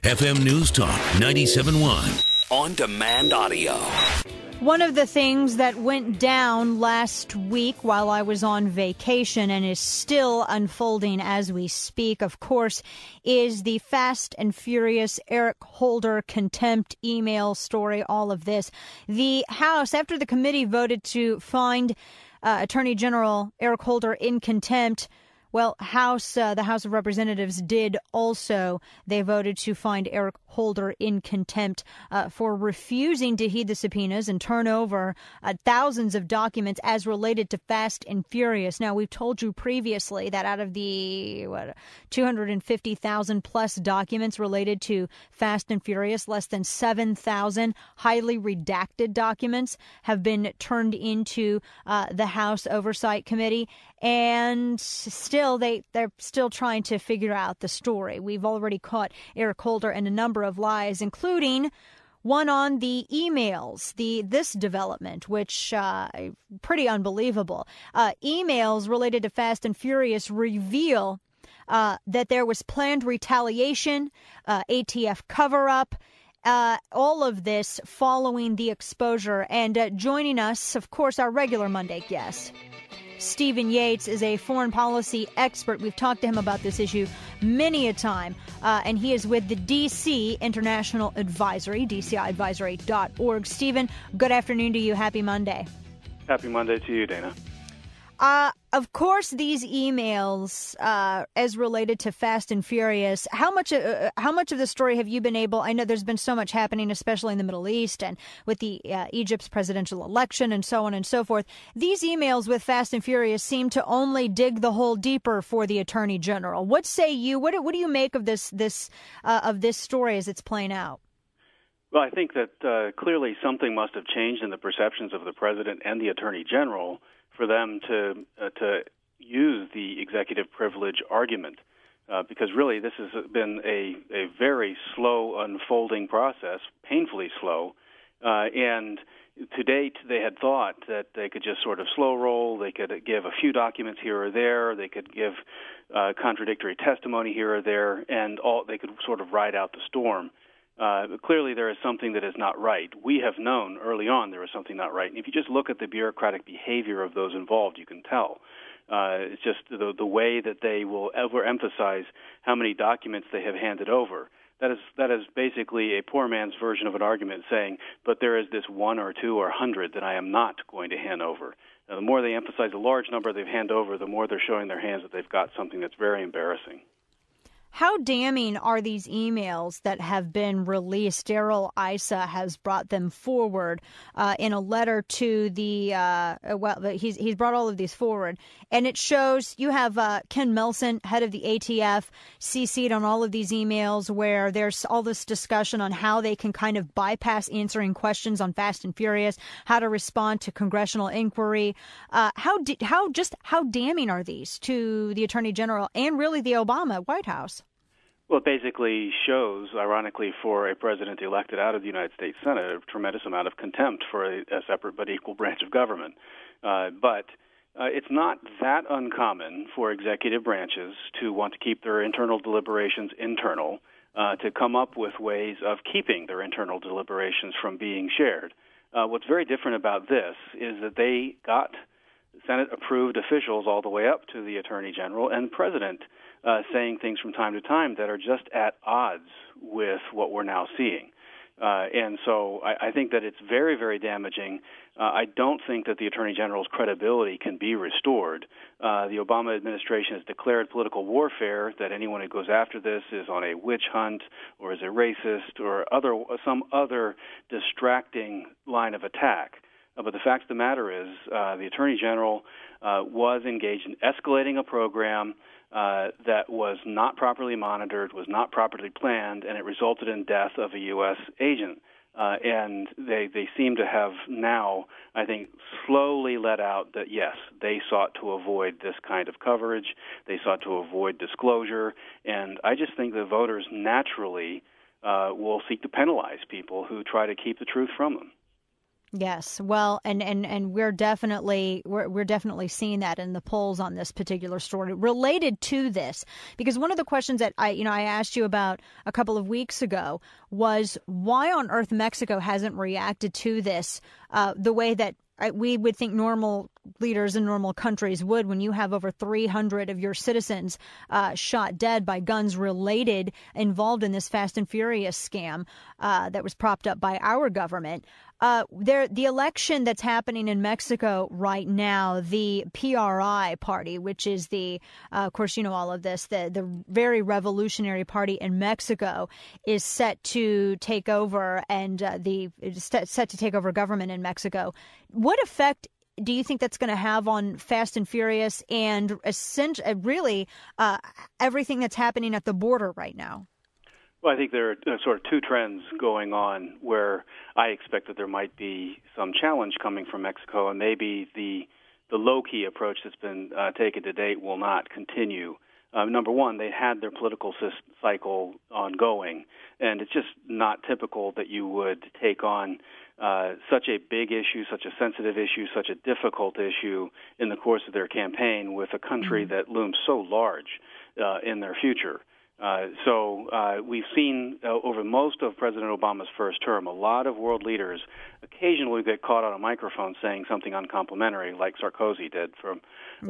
FM News Talk 97.1. On demand audio. One of the things that went down last week while I was on vacation and is still unfolding as we speak, of course, is the Fast and Furious Eric Holder contempt email story, all of this. The House, after the committee voted to find Attorney General Eric Holder in contempt, well, the House of Representatives did also. They voted to find Eric Holder in contempt for refusing to heed the subpoenas and turn over thousands of documents as related to Fast and Furious. Now, we've told you previously that out of the 250,000 plus documents related to Fast and Furious, less than 7,000 highly redacted documents have been turned into the House Oversight Committee. And still, they're still trying to figure out the story. We've already caught Eric Holder in a number of lies, including one on the emails, this development, which pretty unbelievable. Emails related to Fast and Furious reveal that there was planned retaliation, ATF cover-up, all of this following the exposure. And joining us, of course, our regular Monday guest, Stephen Yates, is a foreign policy expert. We've talked to him about this issue many a time, and he is with the D.C. International Advisory, dciadvisory.org. Stephen, good afternoon to you. Happy Monday. Happy Monday to you, Dana. Of course, these emails, as related to Fast and Furious, how much of the story have you been able? I know there's been so much happening, especially in the Middle East and with the Egypt's presidential election and so on and so forth. These emails with Fast and Furious seem to only dig the hole deeper for the Attorney General. What say you? What do you make of this story as it's playing out? Well, I think that clearly something must have changed in the perceptions of the president and the Attorney General for them to use the executive privilege argument, because really this has been a very slow unfolding process, painfully slow, and to date they had thought that they could just sort of slow roll, they could give a few documents here or there, they could give contradictory testimony here or there, and they could sort of ride out the storm. Clearly there is something that is not right. We have known early on there was something not right. And if you just look at the bureaucratic behavior of those involved, you can tell. It's just the way that they will overemphasize how many documents they have handed over. That is basically a poor man's version of an argument saying, but there is this 1 or 2 or 100 that I am not going to hand over. Now, the more they emphasize a large number they've handed over, the more they're showing their hands that they've got something that's very embarrassing. How damning are these emails that have been released? Daryl Issa has brought them forward in a letter to the he's brought all of these forward, and it shows you have Ken Melson, head of the ATF, CC'd on all of these emails where there's all this discussion on how they can kind of bypass answering questions on Fast and Furious, how to respond to congressional inquiry. How damning are these to the Attorney General and really the Obama White House? Well, it basically shows, ironically, for a president elected out of the United States Senate, a tremendous amount of contempt for a separate but equal branch of government. But it's not that uncommon for executive branches to want to keep their internal deliberations internal, to come up with ways of keeping their internal deliberations from being shared. What's very different about this is that they got Senate-approved officials all the way up to the Attorney General and the President saying things from time to time that are just at odds with what we're now seeing. And so I think that it's very, very damaging. I don't think that the Attorney General's credibility can be restored. The Obama administration has declared political warfare, that anyone who goes after this is on a witch hunt or is a racist or some other distracting line of attack. But the fact of the matter is the Attorney General was engaged in escalating a program that was not properly monitored, was not properly planned, and it resulted in death of a U.S. agent. And they seem to have now, I think, slowly let out that, yes, they sought to avoid this kind of coverage. They sought to avoid disclosure. And I just think the voters naturally will seek to penalize people who try to keep the truth from them. Yes, well, and we're definitely seeing that in the polls on this particular story related to this, because one of the questions that I asked you about a couple of weeks ago was why on earth Mexico hasn't reacted to this the way that we would think normal leaders in normal countries would when you have over 300 of your citizens shot dead by guns involved in this Fast and Furious scam that was propped up by our government. The election that's happening in Mexico right now, the PRI party, which is of course, you know all of this, the very revolutionary party in Mexico, is set to take over set to take over government in Mexico. What effect do you think that's going to have on Fast and Furious and really everything that's happening at the border right now? Well, I think there are sort of two trends going on where I expect that there might be some challenge coming from Mexico, and maybe the low-key approach that's been taken to date will not continue. Number one, they had their political cycle ongoing, and it's just not typical that you would take on such a big issue, such a sensitive issue, such a difficult issue in the course of their campaign with a country that looms so large in their future. So we've seen over most of President Obama's first term, a lot of world leaders occasionally get caught on a microphone saying something uncomplimentary, like Sarkozy did from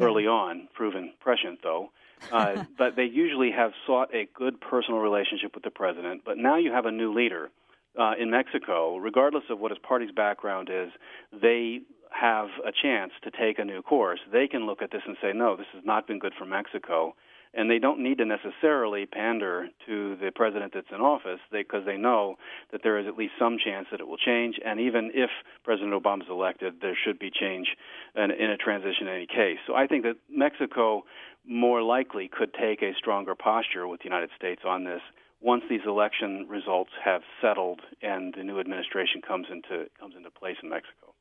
early on, proven prescient though. But they usually have sought a good personal relationship with the president. But now you have a new leader in Mexico, regardless of what his party's background is, they have a chance to take a new course. They can look at this and say, no, this has not been good for Mexico. And they don't need to necessarily pander to the president that's in office because they know that there is at least some chance that it will change. And even if President Obama is elected, there should be change in a transition in any case. So I think that Mexico more likely could take a stronger posture with the United States on this once these election results have settled and the new administration comes into place in Mexico.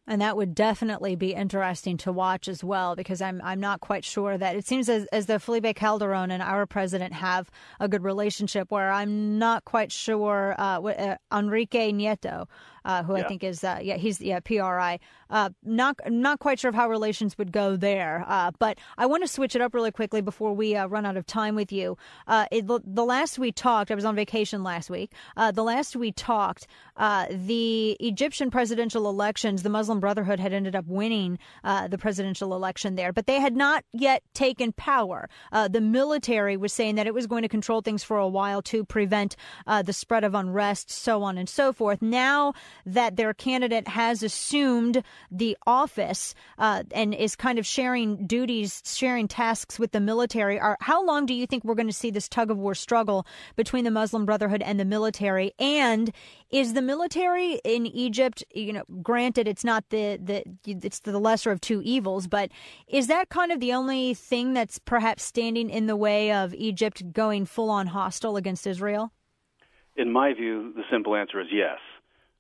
And that would definitely be interesting to watch as well, because I'm not quite sure that it seems as though Felipe Calderon and our president have a good relationship, where I'm not quite sure Enrique Nieto, who I think is he's PRI. Not quite sure of how relations would go there. But I want to switch it up really quickly before we run out of time with you. The last we talked, I was on vacation last week. The last we talked, the Egyptian presidential elections, the Muslim Brotherhood had ended up winning the presidential election there, but they had not yet taken power. The military was saying that it was going to control things for a while to prevent the spread of unrest, so on and so forth. Now that their candidate has assumed the office and is kind of sharing duties, sharing tasks with the military, how long do you think we're going to see this tug-of-war struggle between the Muslim Brotherhood and the military? And is the military in Egypt, granted it's not it's the lesser of two evils, but is that kind of the only thing that's perhaps standing in the way of Egypt going full-on hostile against Israel? In my view, the simple answer is yes.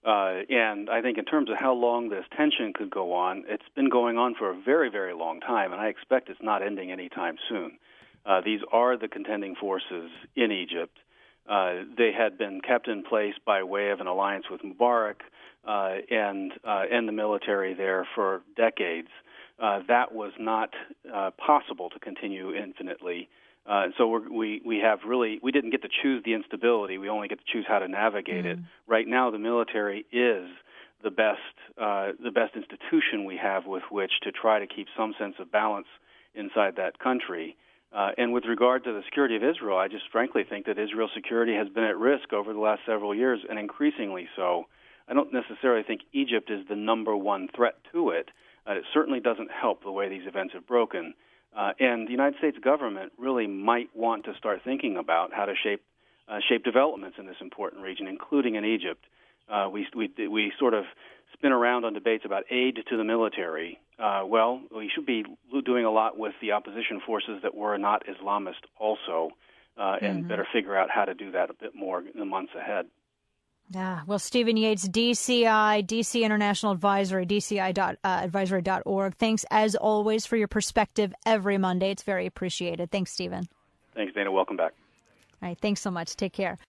And I think in terms of how long this tension could go on, it's been going on for a very, very long time, and I expect it's not ending anytime soon. These are the contending forces in Egypt. They had been kept in place by way of an alliance with Mubarak and the military there for decades. That was not possible to continue infinitely. So we didn't get to choose the instability. We only get to choose how to navigate it. Right now, the military is the best institution we have with which to try to keep some sense of balance inside that country. And with regard to the security of Israel, I just frankly think that Israel's security has been at risk over the last several years, and increasingly so. I don't necessarily think Egypt is the number one threat to it. It certainly doesn't help the way these events have broken. And the United States government really might want to start thinking about how to shape developments in this important region, including in Egypt. We sort of spin around on debates about aid to the military. Well, we should be doing a lot with the opposition forces that were not Islamist also, and better figure out how to do that a bit more in the months ahead. Well, Stephen Yates, DCI, DC International Advisory, DCI.advisory.org. Thanks, as always, for your perspective every Monday. It's very appreciated. Thanks, Stephen. Thanks, Dana. Welcome back. All right. Thanks so much. Take care.